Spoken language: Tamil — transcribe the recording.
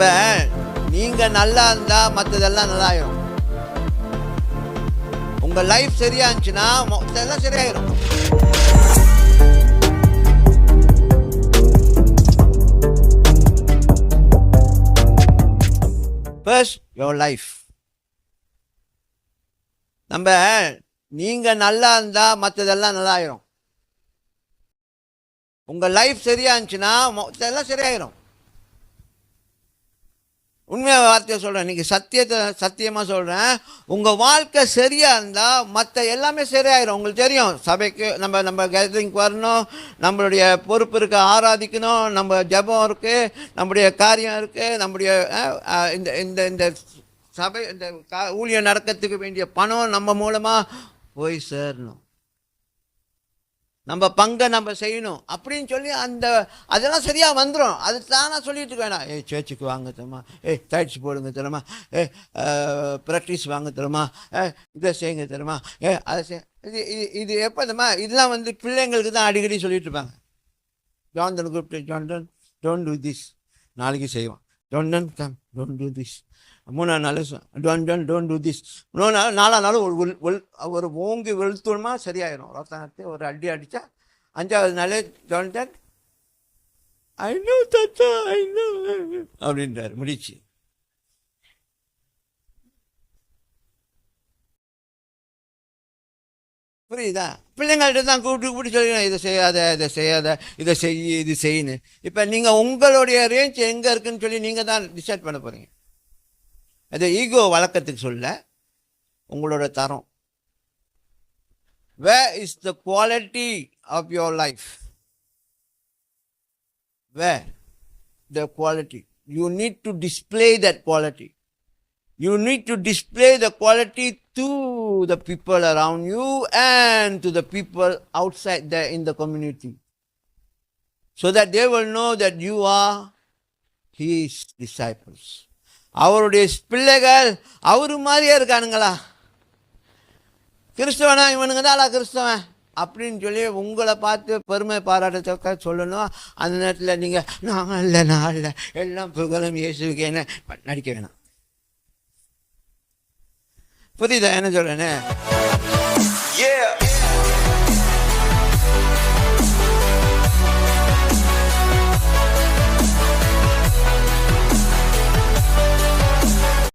நம்ம நீங்க நல்லா இருந்தா மற்றதெல்லாம் நல்லா ஆயிரும். உங்க லைஃப் சரியா இருந்துச்சுன்னா மொத்தம் சரியாயிரும். First, your life. நம்ம நீங்க நல்லா இருந்தா மற்றதெல்லாம் நல்லா ஆயிரும். உங்க லைஃப் சரியா இருந்துச்சுன்னா மொத்தம் சரியாயிரும். உண்மையா வார்த்தையை சொல்றேன், இன்னைக்கு சத்தியமா சொல்றேன். உங்க வாழ்க்கை சரியா இருந்தா மற்ற எல்லாமே சரியாயிரும். உங்களுக்கு தெரியும், சபைக்கு நம்ம கேதரிங்க்கு வரணும், நம்மளுடைய பொறுப்பு இருக்கு, ஆராதிக்கணும், நம்ம ஜபம் இருக்கு, நம்முடைய காரியம் இருக்கு, நம்முடைய இந்த இந்த சபை இந்த ஊழியம் நடக்கிறதுக்கு வேண்டிய பணம் நம்ம மூலமா போய் சேரணும், நம்ம பங்கை நம்ம செய்யணும் அப்படின்னு சொல்லி அதெல்லாம் சரியா வந்துடும். அது தானா சொல்லிட்டு வேணாம். சேர்ச்சுக்கு வாங்க தருமா, டைட்ஸ் போடுங்க தருமா, ப்ராக்டிஸ் வாங்க தருமா, இதை செய்யுங்க தருமா, அதை செய். இது எப்போ தருமா, இதெல்லாம் பிள்ளைங்களுக்கு தான் அடிக்கடி சொல்லிட்டு இருப்பாங்க. ஜான்டன் கூப்பிட்டு, ஜான்டன் டோன்ட் டூ திஸ், நாளைக்கு செய்வான். John Donne come don't do this. 3ஆம் நாள் டோன்ட் டூ திஸ். 4ஆம் நாள் ஒரு ஓங்கி வெளுத்தோமா சரியாயிடும். ரத்தனத்தை ஒரு அடி அடித்தா 5ஆவது நாள் ஜான்டன் ஐ நோ தாத்தா ஐ நோ அப்படின்றார். முடிச்சு. புரியுதா? பிள்ளைங்கள்ட்ட தான் கூப்பிட்டு சொல்லிக்கணும், இதை செய்யாத, இதை செய்யாத, இதை இது செய்யணும். இப்போ நீங்கள் உங்களுடைய ரேஞ்ச் எங்கே இருக்குன்னு சொல்லி நீங்கள் தான் டிசைட் பண்ண போகிறீங்க. அது ஈகோ வழக்கத்துக்கு சொல்ல, உங்களோட தரம். Where is the quality of your life? Where? The quality. You need to display that quality. You need to display the quality to the people around you and to the people outside there in the community, so that they will know that you are his disciples. அவருடைய பிள்ளைகள் அவரு மாதிரியே இருக்கானுங்களா, கிறிஸ்தவனா இவனுங்க தான் கிறிஸ்தவன் அப்படின்னு சொல்லி உங்களை பார்த்து பெருமை பாராட்டத்தக்க சொல்லணும். அந்த நேரத்தில் நீங்கள் நான் இல்லை எல்லாம் புகழும் இயேசுக்கேன்னு நடிக்க வேணாம். புரியுதா என்ன சொல்றேன்னு?